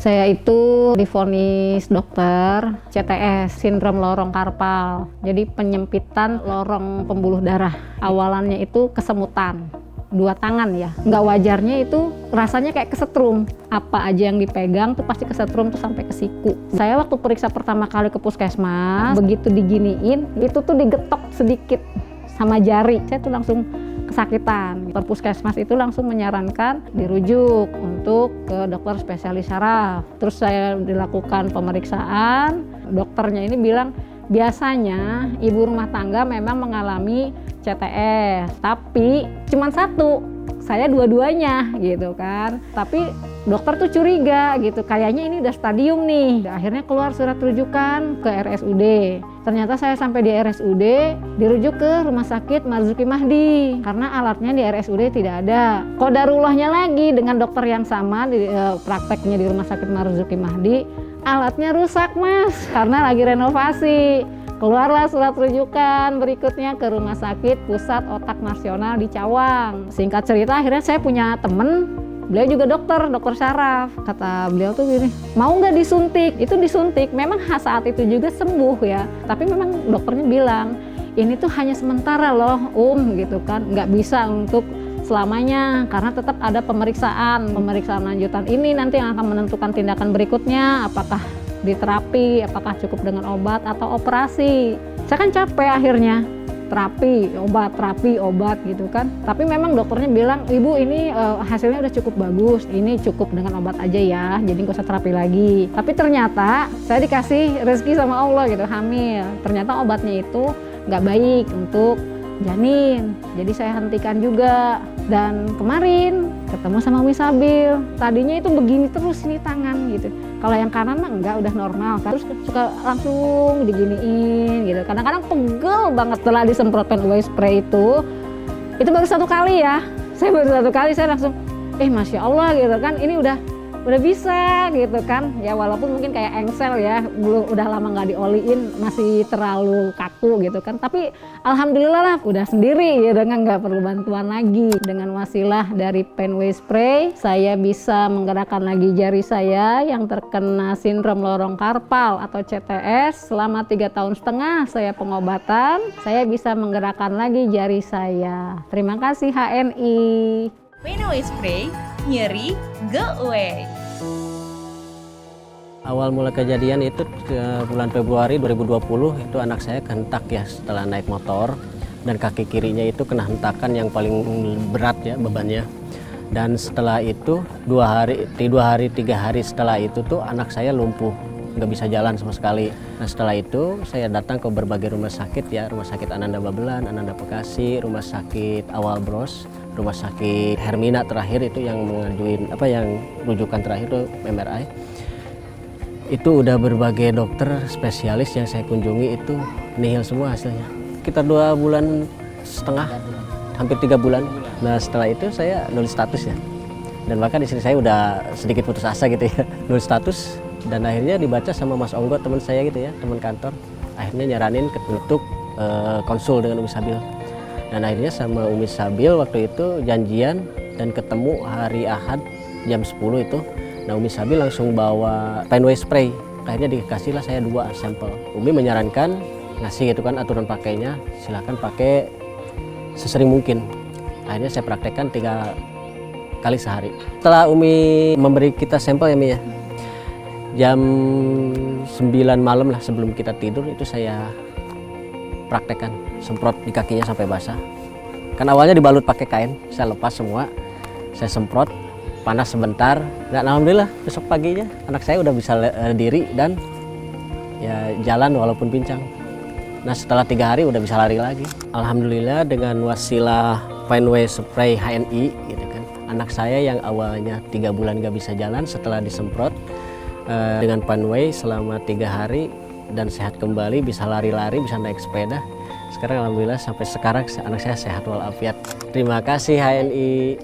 Saya itu divonis dokter CTS, sindrom lorong karpal. Jadi penyempitan lorong pembuluh darah. Awalannya itu kesemutan. 2 tangan ya. Nggak wajarnya itu rasanya kayak kesetrum. Apa aja yang dipegang tuh pasti kesetrum tuh sampai ke siku. Saya waktu periksa pertama kali ke puskesmas, begitu diginiin, itu tuh digetok sedikit sama jari. Saya tuh langsung kesakitan. Puskesmas itu langsung menyarankan dirujuk untuk ke dokter spesialis saraf. Terus saya dilakukan pemeriksaan, dokternya ini bilang biasanya ibu rumah tangga memang mengalami CTS, tapi cuma 1, saya dua-duanya gitu kan. Tapi dokter tuh curiga gitu, kayaknya ini udah stadium nih. Akhirnya keluar surat rujukan ke RSUD. Ternyata saya sampai di RSUD dirujuk ke Rumah Sakit Marzuki Mahdi karena alatnya di RSUD tidak ada. Qadarullahnya lagi dengan dokter yang sama di prakteknya di Rumah Sakit Marzuki Mahdi, alatnya rusak mas karena lagi renovasi. Keluarlah surat rujukan berikutnya ke Rumah Sakit Pusat Otak Nasional di Cawang. Singkat cerita akhirnya saya punya temen, beliau juga dokter saraf. Kata beliau tuh gini, mau nggak disuntik? Itu disuntik, memang saat itu juga sembuh ya. Tapi memang dokternya bilang, ini tuh hanya sementara loh gitu kan, nggak bisa untuk selamanya. Karena tetap ada pemeriksaan lanjutan ini nanti yang akan menentukan tindakan berikutnya. Apakah diterapi, apakah cukup dengan obat atau operasi. Saya kan capek akhirnya. terapi obat gitu kan. Tapi memang dokternya bilang, ibu ini hasilnya udah cukup bagus, ini cukup dengan obat aja ya, jadi nggak usah terapi lagi. Tapi ternyata saya dikasih rezeki sama Allah gitu, hamil. Ternyata obatnya itu nggak baik untuk janin, jadi saya hentikan juga. Dan kemarin ketemu sama Umi Sabil, tadinya itu begini terus ini tangan gitu. Kalau yang kanan mah enggak, udah normal. Terus suka langsung diginiin gitu. Kadang-kadang pegel banget setelah disemprot Penway spray itu baru 1 kali ya. Saya baru 1 kali saya langsung, Masya Allah gitu kan, ini udah bisa gitu kan. Ya walaupun mungkin kayak engsel ya, belum, udah lama nggak dioliin, masih terlalu kaku gitu kan. Tapi alhamdulillah lah udah sendiri ya, dengan nggak perlu bantuan lagi. Dengan wasilah dari Penway spray, saya bisa menggerakkan lagi jari saya yang terkena sindrom lorong karpal atau CTS. Selama 3,5 tahun saya pengobatan, saya bisa menggerakkan lagi jari saya. Terima kasih HNI. Penway spray, nyeri go away. Awal mula kejadian itu bulan Februari 2020, itu anak saya kehentak ya setelah naik motor, dan kaki kirinya itu kena hentakan yang paling berat ya bebannya. Dan setelah itu 2 hari 3 hari setelah itu tuh anak saya lumpuh, nggak bisa jalan sama sekali. Nah setelah itu saya datang ke berbagai rumah sakit ya, Rumah Sakit Ananda Babelan, Ananda Bekasi, Rumah Sakit Awal Bros, Rumah Sakit Hermina terakhir itu yang mengajuin yang rujukan terakhir itu MRI. Itu udah berbagai dokter spesialis yang saya kunjungi, itu nihil semua hasilnya. Sekitar 2,5 bulan, hampir 3 bulan. Nah setelah itu saya nulis status ya, dan bahkan di sini saya udah sedikit putus asa gitu ya, nulis status. Dan akhirnya dibaca sama Mas Onggo, teman saya gitu ya, teman kantor. Akhirnya nyaranin untuk konsul dengan Umi Sabil. Dan akhirnya sama Umi Sabil waktu itu janjian dan ketemu hari Ahad jam 10 itu. Nah Umi Sabil langsung bawa Penway spray. Akhirnya dikasihlah saya 2 sampel. Umi menyarankan ngasih gitu kan aturan pakainya, silahkan pakai sesering mungkin. Akhirnya saya praktekkan 3 kali sehari. Setelah Umi memberi kita sampel ya Mi ya, jam 9 malam lah sebelum kita tidur itu saya praktekkan, semprot di kakinya sampai basah. Kan awalnya dibalut pakai kain, saya lepas semua, saya semprot, panas sebentar. Dan alhamdulillah besok paginya anak saya udah bisa diri dan ya jalan walaupun pincang. Nah setelah 3 hari udah bisa lari lagi. Alhamdulillah dengan wasilah Penway spray HNI gitu kan, anak saya yang awalnya 3 bulan gak bisa jalan setelah disemprot dengan Penway selama 3 hari dan sehat kembali, bisa lari-lari, bisa naik sepeda. Sekarang alhamdulillah sampai sekarang anak saya sehat walafiat. Terima kasih HNI.